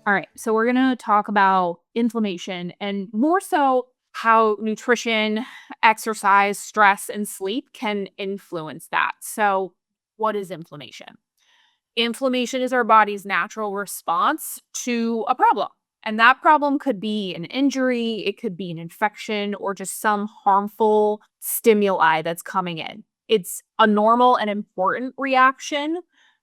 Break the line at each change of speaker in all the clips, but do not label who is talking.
All right, so we're going to talk about inflammation and more so how nutrition, exercise, stress, and sleep can influence that. So, what is inflammation? Inflammation is our body's natural response to a problem. And that problem could be an injury, it could be an infection, or just some harmful stimuli that's coming in. It's a normal and important reaction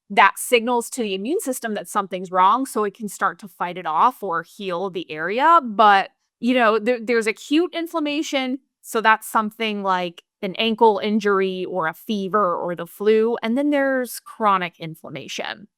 that signals to the immune system that something's wrong so it can start to fight it off or heal the area. But, there's acute inflammation. So that's something like an ankle injury or a fever or the flu. And then there's chronic inflammation.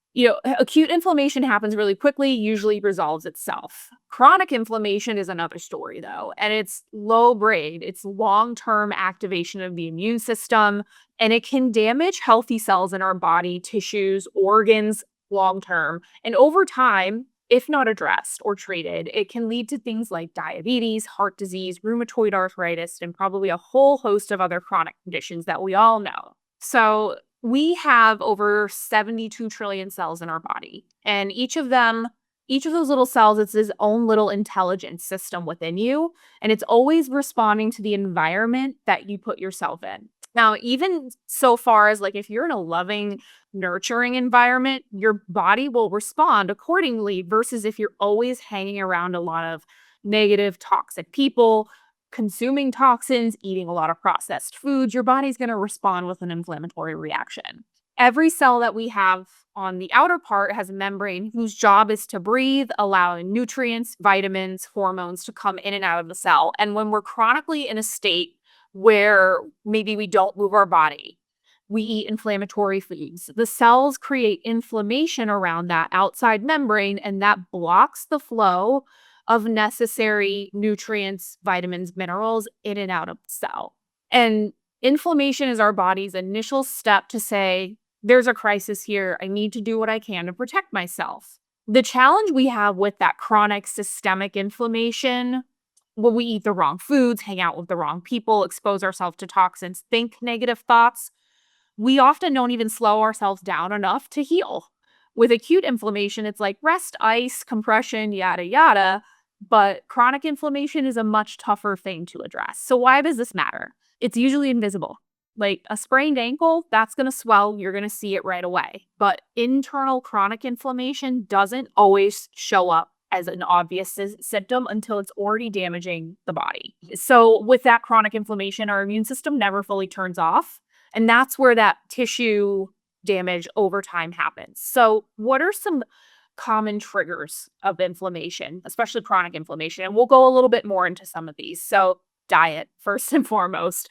Acute inflammation happens really quickly, usually resolves itself. Chronic inflammation is another story, though, and it's low grade. It's long term activation of the immune system, and it can damage healthy cells in our body, tissues, organs long term. And over time, if not addressed or treated, it can lead to things like diabetes, heart disease, rheumatoid arthritis, and probably a whole host of other chronic conditions that we all know. So, we have over 72 trillion cells in our body, and each of those little cells, it's its own little intelligence system within you, and it's always responding to the environment that you put yourself in. Now, even so far as like if you're in a loving, nurturing environment, your body will respond accordingly versus if you're always hanging around a lot of negative, toxic people, consuming toxins, eating a lot of processed foods, your body's going to respond with an inflammatory reaction. Every cell that we have on the outer part has a membrane whose job is to breathe, allowing nutrients, vitamins, hormones to come in and out of the cell. And when we're chronically in a state where maybe we don't move our body, we eat inflammatory foods, the cells create inflammation around that outside membrane, and that blocks the flow of necessary nutrients, vitamins, minerals in and out of the cell. And inflammation is our body's initial step to say, there's a crisis here. I need to do what I can to protect myself. The challenge we have with that chronic systemic inflammation, when we eat the wrong foods, hang out with the wrong people, expose ourselves to toxins, think negative thoughts, we often don't even slow ourselves down enough to heal. With acute inflammation, it's like rest, ice, compression, yada, yada. But chronic inflammation is a much tougher thing to address. So, why does this matter? It's usually invisible. Like a sprained ankle, that's going to swell. You're going to see it right away. But internal chronic inflammation doesn't always show up as an obvious symptom until it's already damaging the body. So, with that chronic inflammation, our immune system never fully turns off. And that's where that tissue damage over time happens. So, what are some common triggers of inflammation, especially chronic inflammation? And we'll go a little bit more into some of these. So, diet, first and foremost.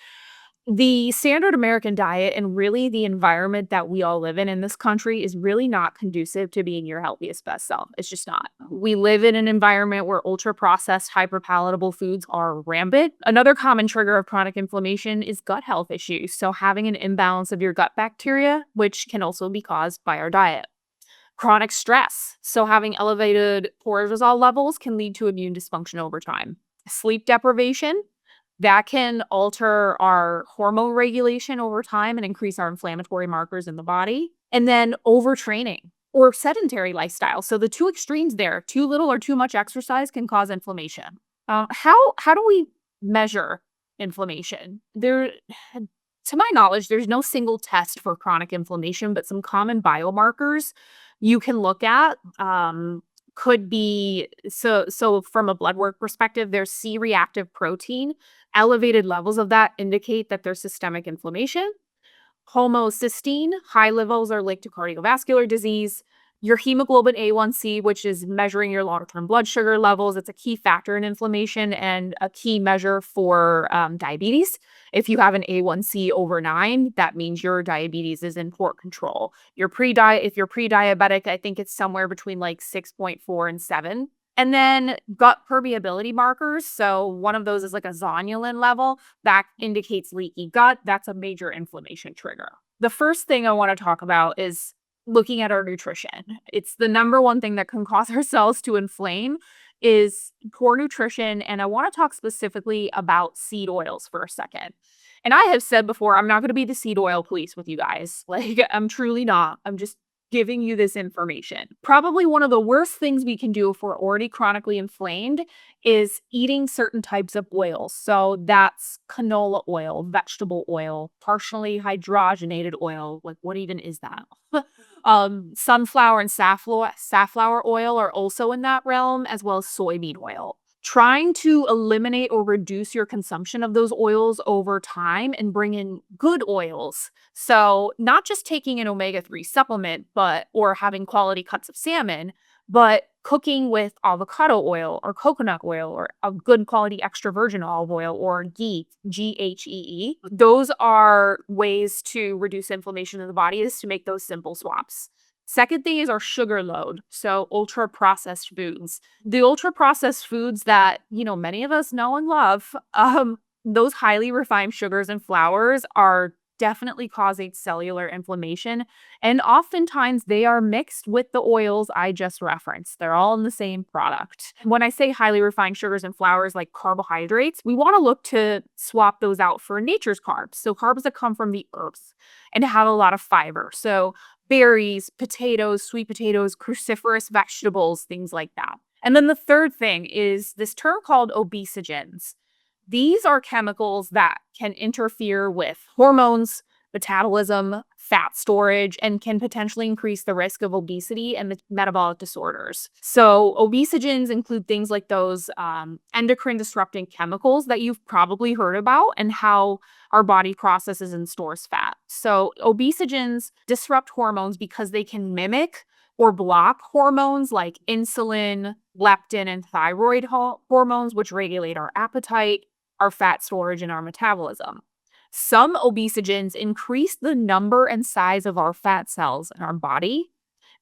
The standard American diet and really the environment that we all live in this country is really not conducive to being your healthiest best self. It's just not. We live in an environment where ultra processed, hyper palatable foods are rampant. Another common trigger of chronic inflammation is gut health issues. So, having an imbalance of your gut bacteria, which can also be caused by our diet. Chronic stress. So, having elevated cortisol levels can lead to immune dysfunction over time. Sleep deprivation, that can alter our hormone regulation over time and increase our inflammatory markers in the body. And then overtraining or sedentary lifestyle. So the two extremes there, too little or too much exercise can cause inflammation. How do we measure inflammation? To my knowledge, there's no single test for chronic inflammation, but some common biomarkers you can look at. Could be so from a blood work perspective, there's C-reactive protein. Elevated levels of that indicate that there's systemic inflammation. Homocysteine, high levels are linked to cardiovascular disease. Your hemoglobin A1C, which is measuring your long-term blood sugar levels, it's a key factor in inflammation and a key measure for diabetes. If you have an A1C over 9, that means your diabetes is in poor control. If you're pre-diabetic, I think it's somewhere between like 6.4 and 7. And then gut permeability markers. So one of those is like a zonulin level that indicates leaky gut. That's a major inflammation trigger. The first thing I want to talk about is looking at our nutrition. It's the number one thing that can cause our cells to inflame is poor nutrition. And I want to talk specifically about seed oils for a second. And I have said before, I'm not going to be the seed oil police with you guys. Like, I'm truly not. I'm just giving you this information. Probably one of the worst things we can do if we're already chronically inflamed is eating certain types of oils. So that's canola oil, vegetable oil, partially hydrogenated oil. Like, what even is that? Sunflower and safflower oil are also in that realm, as well as soybean oil. Trying to eliminate or reduce your consumption of those oils over time and bring in good oils. So, not just taking an omega-3 supplement, but or having quality cuts of salmon, but cooking with avocado oil or coconut oil or a good quality extra virgin olive oil or ghee, GHEE. Those are ways to reduce inflammation in the body, is to make those simple swaps. Second thing is our sugar load. So ultra processed foods. The ultra processed foods that, many of us know and love, those highly refined sugars and flours are definitely causing cellular inflammation. And oftentimes they are mixed with the oils I just referenced. They're all in the same product. When I say highly refined sugars and flours like carbohydrates, we want to look to swap those out for nature's carbs. So carbs that come from the earth and have a lot of fiber. So berries, potatoes, sweet potatoes, cruciferous vegetables, things like that. And then the third thing is this term called obesogens. These are chemicals that can interfere with hormones, metabolism, fat storage, and can potentially increase the risk of obesity and metabolic disorders. So, obesogens include things like those endocrine disrupting chemicals that you've probably heard about and how our body processes and stores fat. So, obesogens disrupt hormones because they can mimic or block hormones like insulin, leptin, and thyroid hormones, which regulate our appetite, our fat storage, and our metabolism. Some obesogens increase the number and size of our fat cells in our body.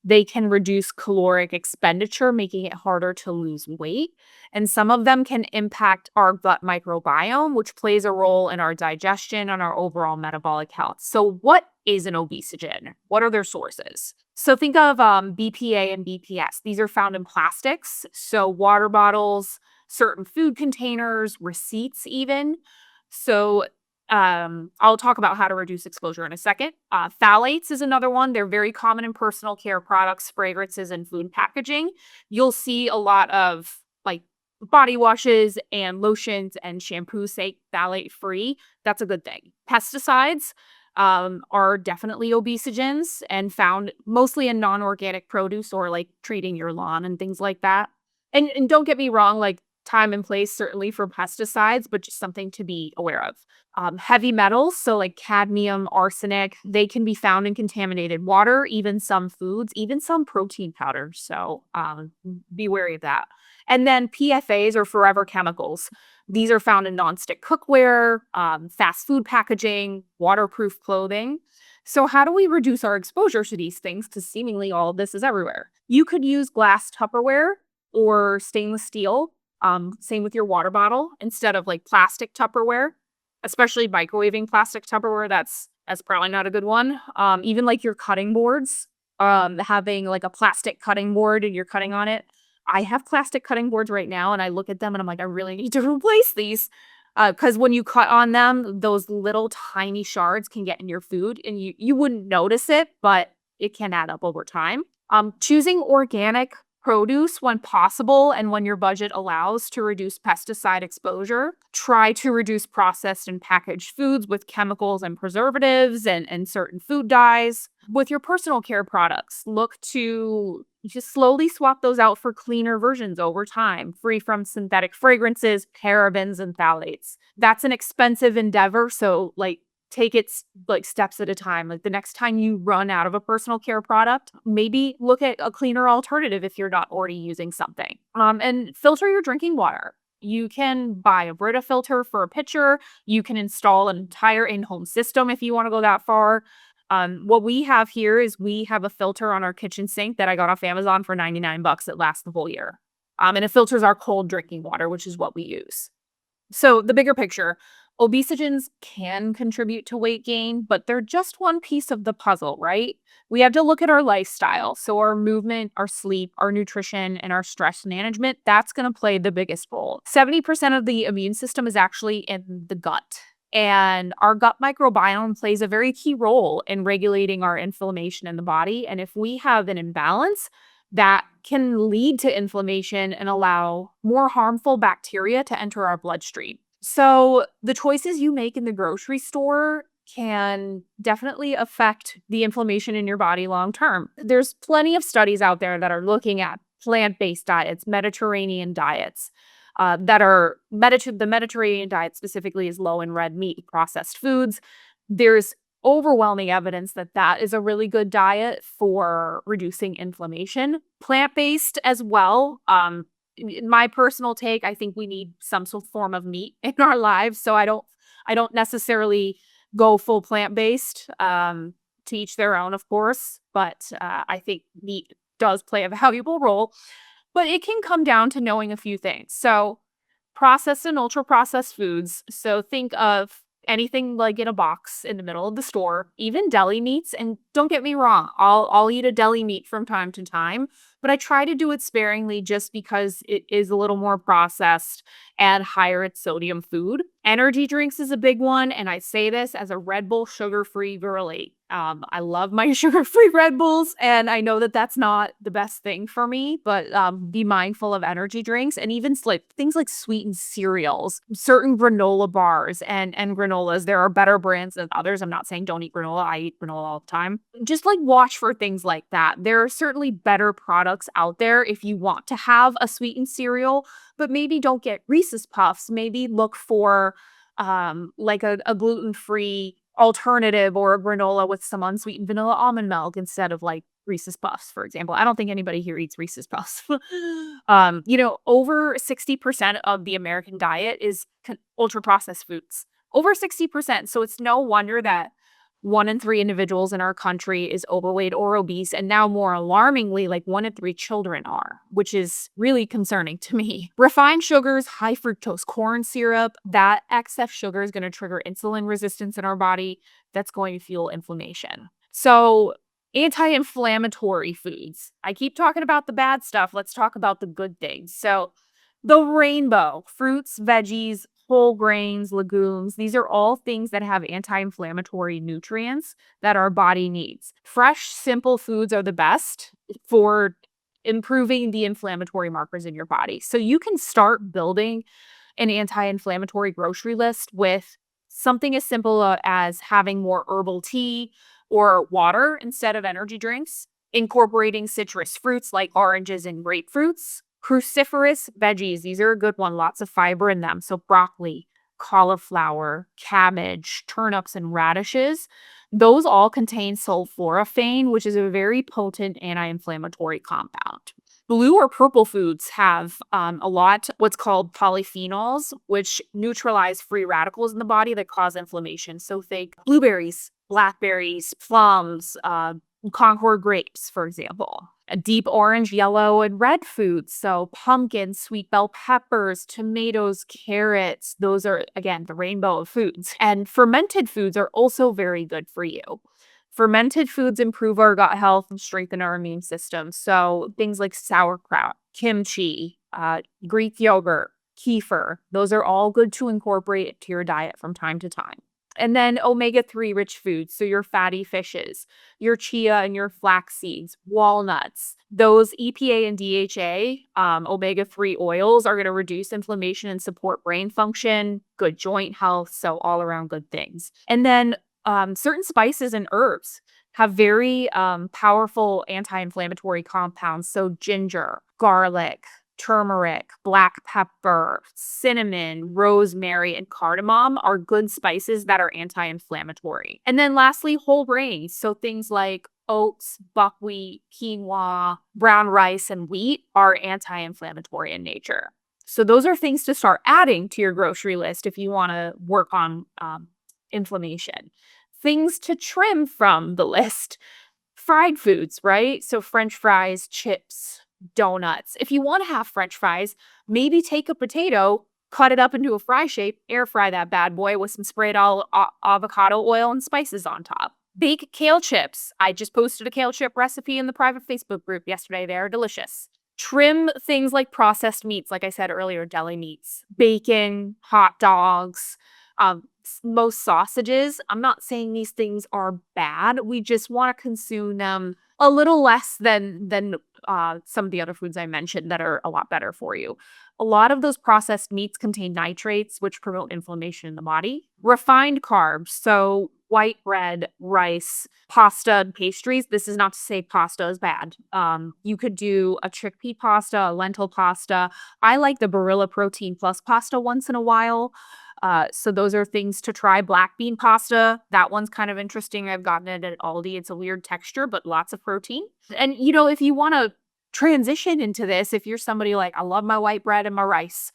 They can reduce caloric expenditure, making it harder to lose weight. And some of them can impact our gut microbiome, which plays a role in our digestion and our overall metabolic health. So, what is an obesogen? What are their sources? So, think of BPA and BPS. These are found in plastics, so water bottles, certain food containers, receipts, even. So, I'll talk about how to reduce exposure in a second. Phthalates is another one. They're very common in personal care products, fragrances, and food packaging. You'll see a lot of like body washes and lotions and shampoos say phthalate free. That's a good thing. Pesticides are definitely obesogens and found mostly in non-organic produce or like treating your lawn and things like that. And don't get me wrong, like time and place certainly for pesticides, but just something to be aware of. Heavy metals, so like cadmium, arsenic, they can be found in contaminated water, even some foods, even some protein powders. So be wary of that. And then PFAs or forever chemicals. These are found in nonstick cookware, fast food packaging, waterproof clothing. So, how do we reduce our exposure to these things? Because seemingly all of this is everywhere. You could use glass Tupperware or stainless steel. Same with your water bottle instead of like plastic Tupperware, especially microwaving plastic Tupperware. That's probably not a good one. Even like your cutting boards, having like a plastic cutting board and you're cutting on it. I have plastic cutting boards right now, and I look at them and I'm like, I really need to replace these. Because when you cut on them, those little tiny shards can get in your food and you wouldn't notice it, but it can add up over time. Choosing organic produce when possible and when your budget allows to reduce pesticide exposure. Try to reduce processed and packaged foods with chemicals and preservatives and certain food dyes. With your personal care products, look to just slowly swap those out for cleaner versions over time, free from synthetic fragrances, parabens, and phthalates. That's an expensive endeavor, so take it like steps at a time. Like the next time you run out of a personal care product, maybe look at a cleaner alternative if you're not already using something. And filter your drinking water. You can buy a Brita filter for a pitcher. You can install an entire in-home system if you want to go that far. What we have here is we have a filter on our kitchen sink that I got off Amazon for $99. It lasts the whole year. And it filters our cold drinking water, which is what we use. So the bigger picture, obesogens can contribute to weight gain, but they're just one piece of the puzzle, right? We have to look at our lifestyle. So our movement, our sleep, our nutrition, and our stress management, that's going to play the biggest role. 70% of the immune system is actually in the gut. And our gut microbiome plays a very key role in regulating our inflammation in the body. And if we have an imbalance, that can lead to inflammation and allow more harmful bacteria to enter our bloodstream. So, the choices you make in the grocery store can definitely affect the inflammation in your body long term. There's plenty of studies out there that are looking at plant-based diets, Mediterranean diets, that are the Mediterranean diet specifically is low in red meat, processed foods. There's overwhelming evidence that that is a really good diet for reducing inflammation. Plant-based as well. In my personal take, I think we need some sort of form of meat in our lives. So I don't necessarily go full plant-based. To each their own, of course, but I think meat does play a valuable role. But it can come down to knowing a few things. So, processed and ultra processed foods. So, think of anything like in a box in the middle of the store, even deli meats. And don't get me wrong, I'll eat a deli meat from time to time, but I try to do it sparingly just because it is a little more processed and higher in sodium food. Energy drinks is a big one, and I say this as a Red Bull sugar-free girly. I love my sugar-free Red Bulls, and I know that that's not the best thing for me, but be mindful of energy drinks and even things like sweetened cereals, certain granola bars and granolas. There are better brands than others. I'm not saying don't eat granola. I eat granola all the time. Just like watch for things like that. There are certainly better products out there if you want to have a sweetened cereal, but maybe don't get Reese's Puffs. Maybe look for like a gluten-free alternative or a granola with some unsweetened vanilla almond milk instead of like Reese's Puffs, for example. I don't think anybody here eats Reese's Puffs. Over 60% of the American diet is ultra processed foods. Over 60%. So it's no wonder that 1 in 3 individuals in our country is overweight or obese. And now, more alarmingly, like 1 in 3 children are, which is really concerning to me. Refined sugars, high fructose corn syrup, that excess sugar is going to trigger insulin resistance in our body. That's going to fuel inflammation. So, anti inflammatory foods. I keep talking about the bad stuff. Let's talk about the good things. So, the rainbow, fruits, veggies, whole grains, legumes, these are all things that have anti inflammatory nutrients that our body needs. Fresh, simple foods are the best for improving the inflammatory markers in your body. So you can start building an anti inflammatory grocery list with something as simple as having more herbal tea or water instead of energy drinks, incorporating citrus fruits like oranges and grapefruits, cruciferous veggies. These are a good one, lots of fiber in them. So, broccoli, cauliflower, cabbage, turnips, and radishes. Those all contain sulforaphane, which is a very potent anti inflammatory compound. Blue or purple foods have a lot what's called polyphenols, which neutralize free radicals in the body that cause inflammation. So think blueberries, blackberries, plums, Concord grapes, for example. A deep orange, yellow, and red foods. So pumpkins, sweet bell peppers, tomatoes, carrots. Those are, again, the rainbow of foods. And fermented foods are also very good for you. Fermented foods improve our gut health and strengthen our immune system. So things like sauerkraut, kimchi, Greek yogurt, kefir, those are all good to incorporate into your diet from time to time. And then omega-3 rich foods, so your fatty fishes, your chia and your flax seeds, walnuts, those EPA and DHA, omega-3 oils are going to reduce inflammation and support brain function, good joint health, so all around good things. And then certain spices and herbs have very powerful anti-inflammatory compounds. So ginger, garlic, turmeric, black pepper, cinnamon, rosemary, and cardamom are good spices that are anti-inflammatory. And then lastly, whole grains. So things like oats, buckwheat, quinoa, brown rice, and wheat are anti-inflammatory in nature. So those are things to start adding to your grocery list if you want to work on inflammation. Things to trim from the list. Fried foods, right? So French fries, chips, donuts. If you want to have French fries, maybe take a potato, cut it up into a fry shape, air fry that bad boy with some sprayed avocado oil and spices on top. Bake kale chips. I just posted a kale chip recipe in the private Facebook group yesterday. They are delicious. Trim things like processed meats, like I said earlier, deli meats, bacon, hot dogs, Most sausages, I'm not saying these things are bad. We just want to consume them a little less than some of the other foods I mentioned that are a lot better for you. A lot of those processed meats contain nitrates, which promote inflammation in the body. Refined carbs, so white bread, rice, pasta, and pastries. This is not to say pasta is bad. You could do a chickpea pasta, a lentil pasta. I like the Barilla Protein Plus pasta once in a while. So those are things to try. Black bean pasta, that one's kind of interesting. I've gotten it at Aldi. It's a weird texture, but lots of protein. And if you want to transition into this, if you're somebody like, I love my white bread and my rice,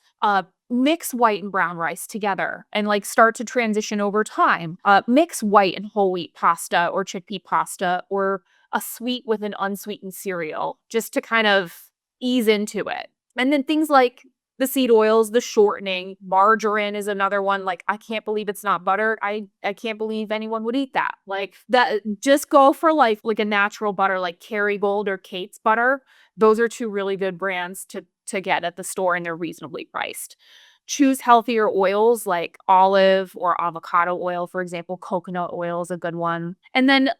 mix white and brown rice together and like start to transition over time. Mix white and whole wheat pasta or chickpea pasta or a sweet with an unsweetened cereal just to kind of ease into it. And then things like the seed oils, the shortening, margarine is another one. Like, I can't believe it's not buttered. I can't believe anyone would eat that. Like that, just go for like a natural butter, like Kerrygold or Kate's butter. Those are two really good brands to get at the store, and they're reasonably priced. Choose healthier oils like olive or avocado oil, for example. Coconut oil is a good one. And then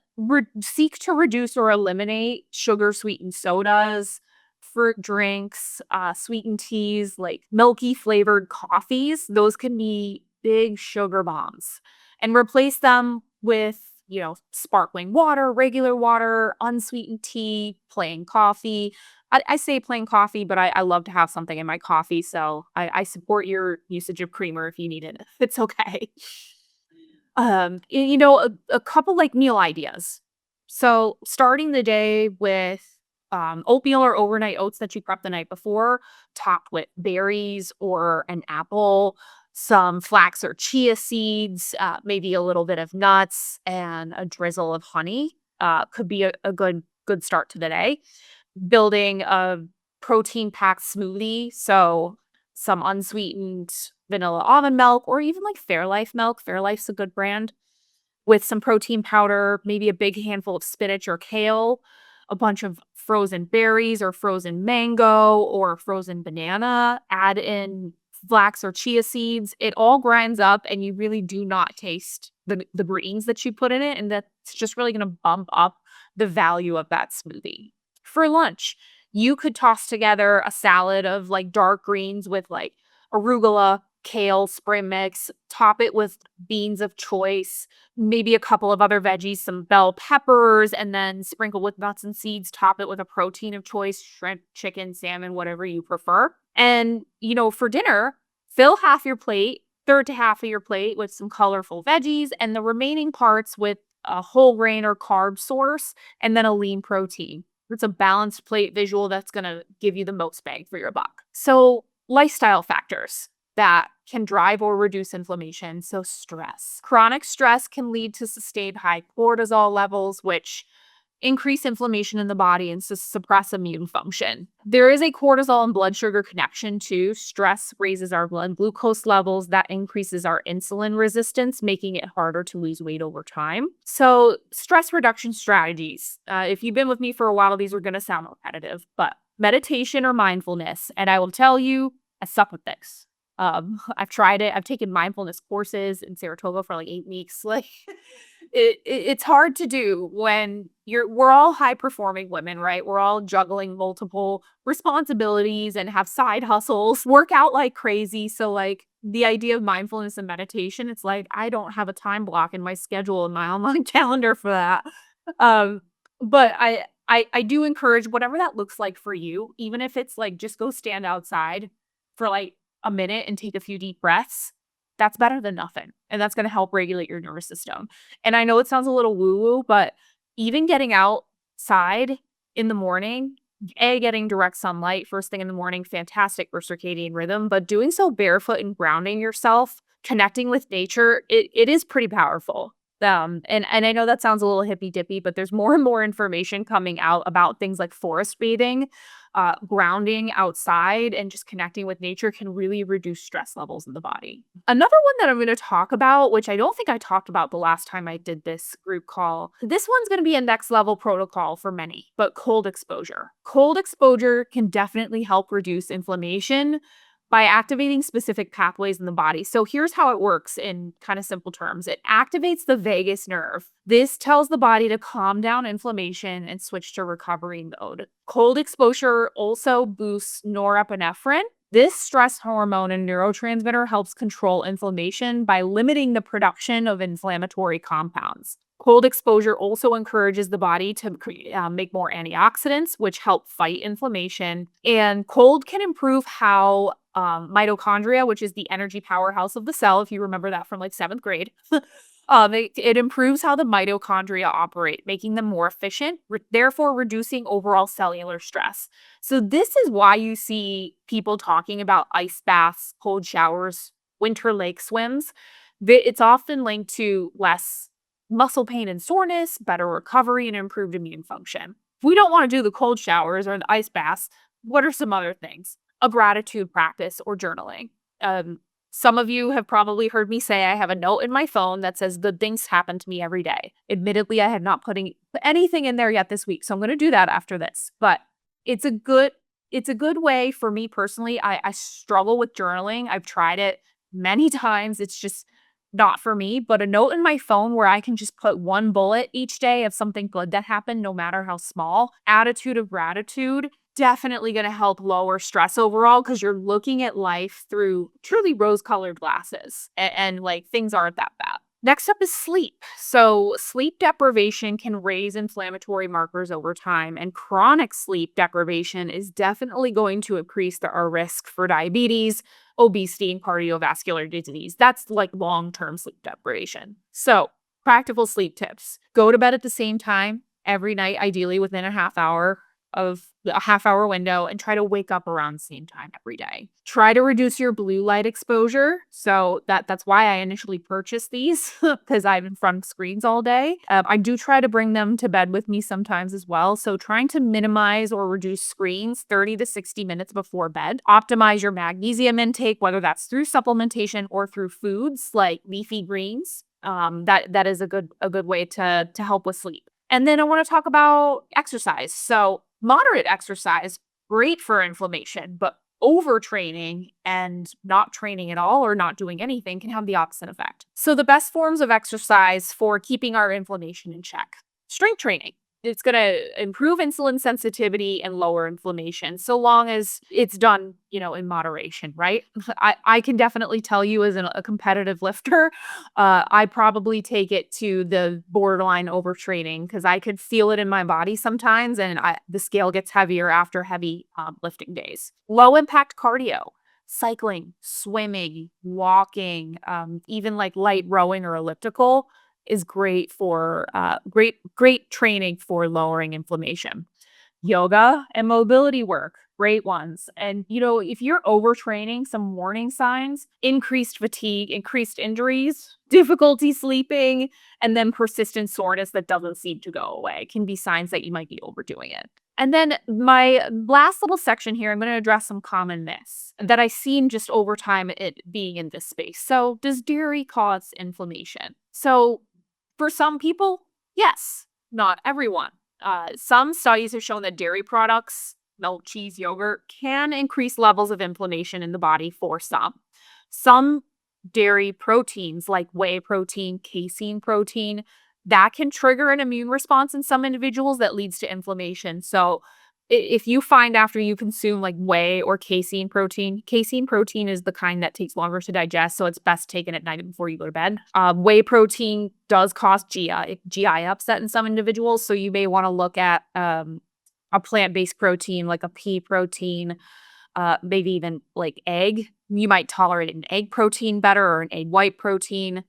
seek to reduce or eliminate sugar sweetened sodas, fruit drinks, sweetened teas, like milky flavored coffees. Those can be big sugar bombs. And replace them with, sparkling water, regular water, unsweetened tea, plain coffee. I say plain coffee, but I love to have something in my coffee. So I support your usage of creamer if you need it. It's okay. A couple like meal ideas. So starting the day with oatmeal or overnight oats that you prep the night before, topped with berries or an apple, some flax or chia seeds, maybe a little bit of nuts, and a drizzle of honey. Could be a good start to the day. Building a protein packed smoothie. So some unsweetened vanilla almond milk or even like Fairlife milk. Fairlife's a good brand with some protein powder, maybe a big handful of spinach or kale, a bunch of frozen berries or frozen mango or frozen banana, add in flax or chia seeds. It all grinds up and you really do not taste the greens that you put in it. And that's just really going to bump up the value of that smoothie. For lunch, you could toss together a salad of like dark greens with like arugula, kale, spring mix, top it with beans of choice, maybe a couple of other veggies, some bell peppers, and then sprinkle with nuts and seeds, top it with a protein of choice, shrimp, chicken, salmon, whatever you prefer. And, for dinner, fill half your plate, third to half of your plate with some colorful veggies, and the remaining parts with a whole grain or carb source, and then a lean protein. It's a balanced plate visual that's going to give you the most bang for your buck. So, lifestyle factors that can drive or reduce inflammation. So, stress. Chronic stress can lead to sustained high cortisol levels, which increase inflammation in the body and suppress immune function. There is a cortisol and blood sugar connection too. Stress raises our blood glucose levels. That increases our insulin resistance, making it harder to lose weight over time. So, stress reduction strategies. If you've been with me for a while, these are going to sound repetitive, but meditation or mindfulness. And I will tell you, I suck with this. I've tried it. I've taken mindfulness courses in Saratoga for like 8 weeks. Like it's hard to do when we're all high performing women, right? We're all juggling multiple responsibilities and have side hustles, work out like crazy. So like the idea of mindfulness and meditation, it's like I don't have a time block in my schedule in my online calendar for that. Um, but I do encourage whatever that looks like for you, even if it's like just go stand outside for like a minute and take a few deep breaths. That's better than nothing. And that's going to help regulate your nervous system. And I know it sounds a little woo-woo, but even getting outside in the morning, getting direct sunlight first thing in the morning, fantastic for circadian rhythm, but doing so barefoot and grounding yourself, connecting with nature, it is pretty powerful. And I know that sounds a little hippy dippy, but there's more and more information coming out about things like forest bathing, grounding outside, and just connecting with nature can really reduce stress levels in the body. Another one that I'm going to talk about, which I don't think I talked about the last time I did this group call, this one's going to be a next level protocol for many, but cold exposure. Cold exposure can definitely help reduce inflammation. by activating specific pathways in the body. So here's how it works in kind of simple terms. It activates the vagus nerve. This tells the body to calm down inflammation and switch to recovery mode. Cold exposure also boosts norepinephrine. This stress hormone and neurotransmitter helps control inflammation by limiting the production of inflammatory compounds. Cold exposure also encourages the body to make more antioxidants, which help fight inflammation. And cold can improve how mitochondria, which is the energy powerhouse of the cell, if you remember that from like seventh grade, it improves how the mitochondria operate, making them more efficient, therefore reducing overall cellular stress. So this is why you see people talking about ice baths, cold showers, winter lake swims. It's often linked to less muscle pain and soreness, better recovery, and improved immune function. If we don't want to do the cold showers or the ice baths, what are some other things? A gratitude practice or journaling. Some of you have probably heard me say I have a note in my phone that says good things happen to me every day. Admittedly, I have not put anything in there yet this week, so I'm going to do that after this. But it's a good way for me personally. I struggle with journaling. I've tried it many times. It's just not for me, but a note in my phone where I can just put one bullet each day of something good that happened, no matter how small. Attitude of gratitude, definitely going to help lower stress overall because you're looking at life through truly rose-colored glasses and like things aren't that bad. Next up is sleep. So sleep deprivation can raise inflammatory markers over time, and chronic sleep deprivation is definitely going to increase our risk for diabetes, obesity, and cardiovascular disease. That's like long-term sleep deprivation. So practical sleep tips. Go to bed at the same time every night, ideally within a half hour window, and try to wake up around the same time every day. Try to reduce your blue light exposure. So that's why I initially purchased these because I'm in front of screens all day. I do try to bring them to bed with me sometimes as well. So trying to minimize or reduce screens 30 to 60 minutes before bed. Optimize your magnesium intake, whether that's through supplementation or through foods like leafy greens. That is a good way to help with sleep. And then I want to talk about exercise. So moderate exercise, great for inflammation, but overtraining and not training at all or not doing anything can have the opposite effect. So the best forms of exercise for keeping our inflammation in check: strength training. It's going to improve insulin sensitivity and lower inflammation, so long as it's done, in moderation, right? I can definitely tell you as a competitive lifter, I probably take it to the borderline overtraining because I could feel it in my body sometimes, and the scale gets heavier after heavy lifting days. Low impact cardio. Cycling, swimming, walking, even like light rowing or elliptical is great for great training for lowering inflammation. Yoga and mobility work, great ones. And if you're overtraining, some warning signs: increased fatigue, increased injuries, difficulty sleeping, and then persistent soreness that doesn't seem to go away can be signs that you might be overdoing it. And then my last little section here, I'm going to address some common myths that I've seen just over time it being in this space. So does dairy cause inflammation? So for some people, yes, not everyone. Some studies have shown that dairy products, milk, cheese, yogurt, can increase levels of inflammation in the body for some. Some dairy proteins like whey protein, casein protein, that can trigger an immune response in some individuals that leads to inflammation. So if you find after you consume like whey or casein protein is the kind that takes longer to digest, so it's best taken at night before you go to bed. Whey protein does cause GI upset in some individuals, so you may want to look at a plant-based protein like a pea protein, maybe even like egg. You might tolerate an egg protein better or an egg white protein.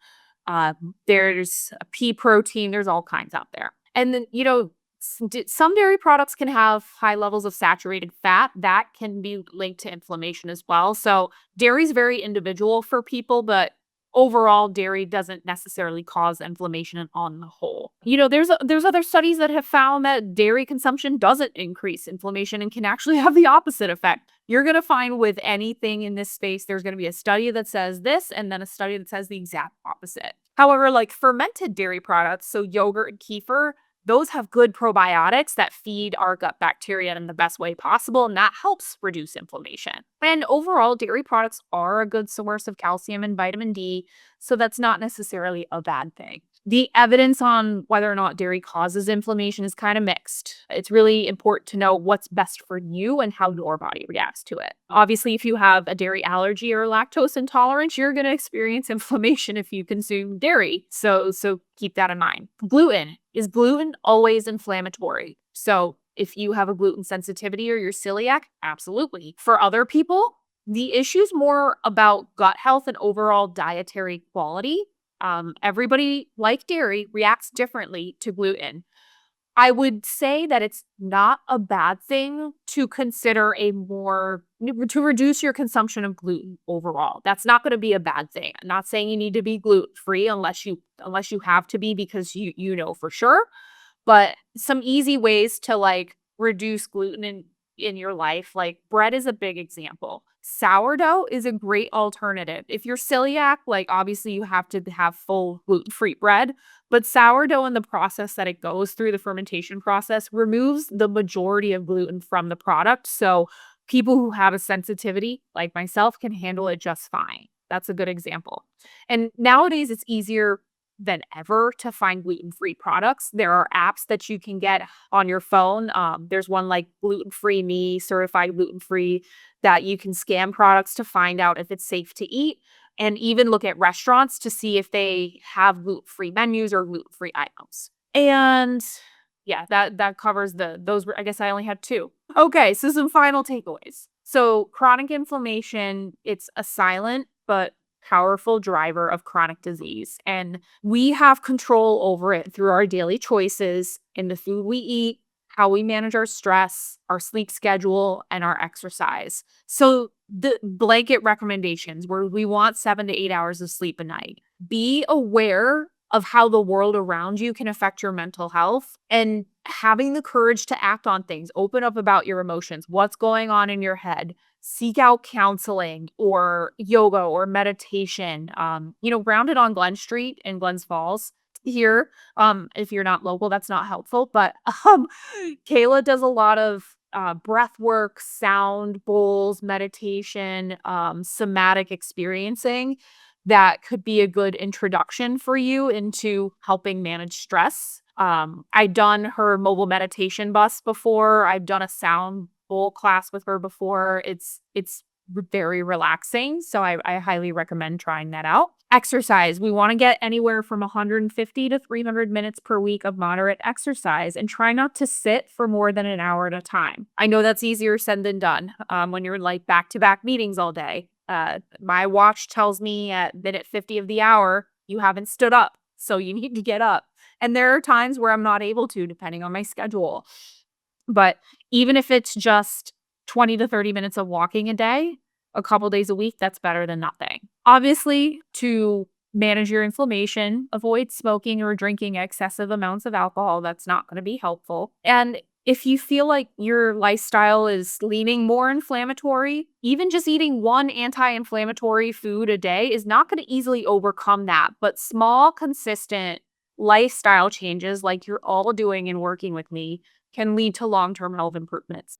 There's a pea protein. There's all kinds out there. And then, some dairy products can have high levels of saturated fat that can be linked to inflammation as well. So dairy is very individual for people, but overall, dairy doesn't necessarily cause inflammation on the whole. There's other studies that have found that dairy consumption doesn't increase inflammation and can actually have the opposite effect. You're going to find with anything in this space, there's going to be a study that says this and then a study that says the exact opposite. However, like fermented dairy products, so yogurt and kefir, Those have good probiotics that feed our gut bacteria in the best way possible, and that helps reduce inflammation. And overall, dairy products are a good source of calcium and vitamin D, so that's not necessarily a bad thing. The evidence on whether or not dairy causes inflammation is kind of mixed. It's really important to know what's best for you and how your body reacts to it. Obviously, if you have a dairy allergy or lactose intolerance, you're going to experience inflammation if you consume dairy. So keep that in mind. Gluten. Is gluten always inflammatory? So if you have a gluten sensitivity or you're celiac, absolutely. For other people, the issue's more about gut health and overall dietary quality. Everybody, like dairy, reacts differently to gluten. I would say that it's not a bad thing to consider to reduce your consumption of gluten overall. That's not going to be a bad thing. I'm not saying you need to be gluten free unless you have to be because you know for sure. But some easy ways to like reduce gluten in your life, like bread is a big example. Sourdough is a great alternative. If you're celiac, like obviously you have to have full gluten-free bread, but sourdough and the process that it goes through, the fermentation process, removes the majority of gluten from the product. So people who have a sensitivity, like myself, can handle it just fine. That's a good example. And nowadays it's easier than ever to find gluten-free products. There are apps that you can get on your phone. There's one like Gluten Free Me, certified gluten free, that you can scan products to find out if it's safe to eat, and even look at restaurants to see if they have gluten-free menus or gluten-free items. And yeah, that covers those were, I guess I only had two. Okay, so some final takeaways. So chronic inflammation, it's a silent but powerful driver of chronic disease. And we have control over it through our daily choices in the food we eat, how we manage our stress, our sleep schedule, and our exercise. So the blanket recommendations where we want 7 to 8 hours of sleep a night. Be aware of how the world around you can affect your mental health and having the courage to act on things. Open up about your emotions, what's going on in your head. Seek out counseling or yoga or meditation. Grounded on Glen Street in Glens Falls here. If you're not local, that's not helpful. But Kayla does a lot of breath work, sound bowls, meditation, somatic experiencing that could be a good introduction for you into helping manage stress. I've done her mobile meditation bus before. I've done a sound bowl class with her before. It's very relaxing, so I highly recommend trying that out. Exercise. We want to get anywhere from 150 to 300 minutes per week of moderate exercise and try not to sit for more than an hour at a time. I know that's easier said than done when you're like back-to-back meetings all day. My watch tells me at minute 50 of the hour, you haven't stood up, so you need to get up. And there are times where I'm not able to, depending on my schedule. But even if it's just 20 to 30 minutes of walking a day, a couple days a week, that's better than nothing. Obviously, to manage your inflammation, avoid smoking or drinking excessive amounts of alcohol. That's not going to be helpful. And if you feel like your lifestyle is leaning more inflammatory, even just eating one anti-inflammatory food a day is not going to easily overcome that. But small, consistent lifestyle changes like you're all doing and working with me can lead to long-term health improvements.